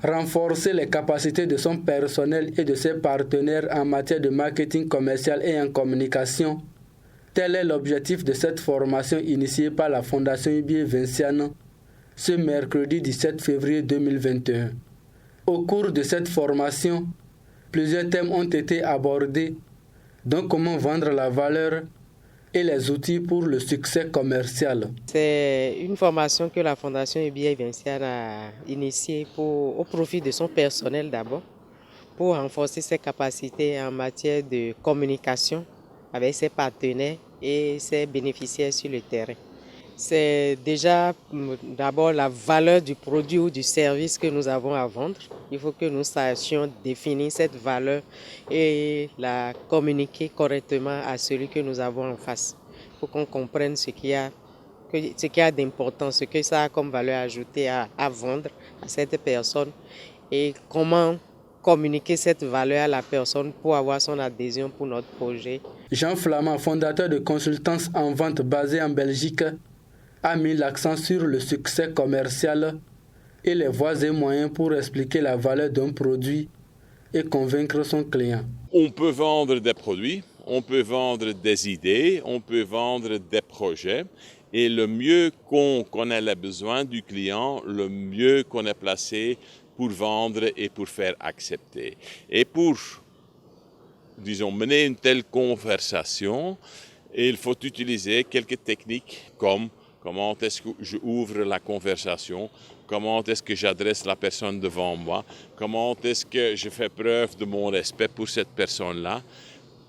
renforcer les capacités de son personnel et de ses partenaires en matière de marketing commercial et en communication. Tel est l'objectif de cette formation initiée par la Fondation Ibier Vinciane ce mercredi 17 février 2021. Au cours de cette formation, plusieurs thèmes ont été abordés, dont comment vendre la valeur et les outils pour le succès commercial. C'est une formation que la Fondation Ibier Vinciane a initiée au profit de son personnel d'abord, pour renforcer ses capacités en matière de communication avec ses partenaires et ses bénéficiaires sur le terrain. C'est déjà d'abord la valeur du produit ou du service que nous avons à vendre. Il faut que nous sachions définir cette valeur et la communiquer correctement à celui que nous avons en face. Il faut qu'on comprenne ce qu'il y a d'important, ce que ça a comme valeur ajoutée à vendre à cette personne et comment communiquer cette valeur à la personne pour avoir son adhésion pour notre projet. Jean Flamand, fondateur de consultance en vente basé en Belgique, a mis l'accent sur le succès commercial et les voies et moyens pour expliquer la valeur d'un produit et convaincre son client. On peut vendre des produits, on peut vendre des idées, on peut vendre des projets. Et le mieux qu'on connaît les besoins du client, le mieux qu'on est placé pour vendre et pour faire accepter. Et pour, mener une telle conversation, il faut utiliser quelques techniques comme comment est-ce que j'ouvre la conversation, comment est-ce que j'adresse la personne devant moi, comment est-ce que je fais preuve de mon respect pour cette personne-là,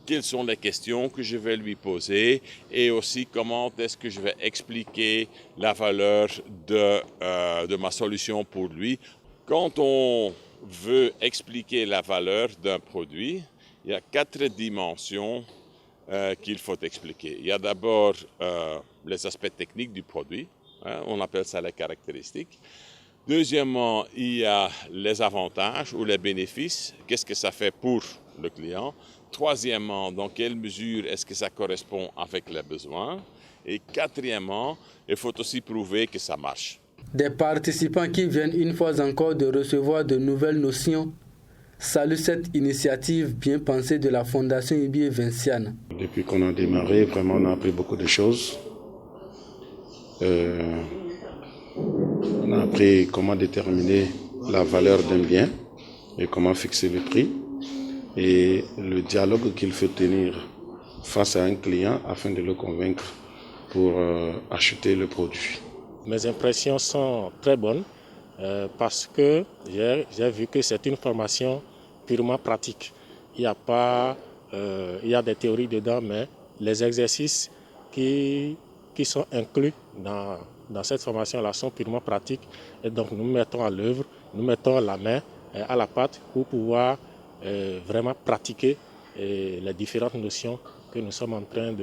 quelles sont les questions que je vais lui poser et aussi comment est-ce que je vais expliquer la valeur de ma solution pour lui. Quand on veut expliquer la valeur d'un produit, il y a 4 dimensions qu'il faut expliquer. Il y a d'abord les aspects techniques du produit, on appelle ça les caractéristiques. Deuxièmement, il y a les avantages ou les bénéfices, qu'est-ce que ça fait pour le client. Troisièmement, dans quelle mesure est-ce que ça correspond avec les besoins. Et quatrièmement, il faut aussi prouver que ça marche. Des participants qui viennent une fois encore de recevoir de nouvelles notions saluent cette initiative bien pensée de la Fondation Ibier Vinciane. Depuis qu'on a démarré, vraiment on a appris beaucoup de choses. On a appris comment déterminer la valeur d'un bien et comment fixer le prix et le dialogue qu'il faut tenir face à un client afin de le convaincre pour acheter le produit. Mes impressions sont très bonnes parce que j'ai vu que c'est une formation purement pratique. Il y a des théories dedans, mais les exercices qui sont inclus dans cette formation-là sont purement pratiques. Et donc nous mettons à l'œuvre, nous mettons la main à la pâte pour pouvoir vraiment pratiquer les différentes notions que nous sommes en train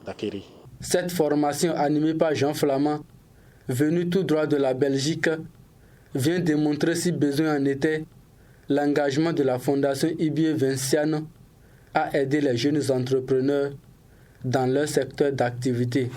d'acquérir. Cette formation animée par Jean Flamand, venu tout droit de la Belgique, vient démontrer, si besoin en était, l'engagement de la Fondation Ibier Vinciane à aider les jeunes entrepreneurs dans leur secteur d'activité.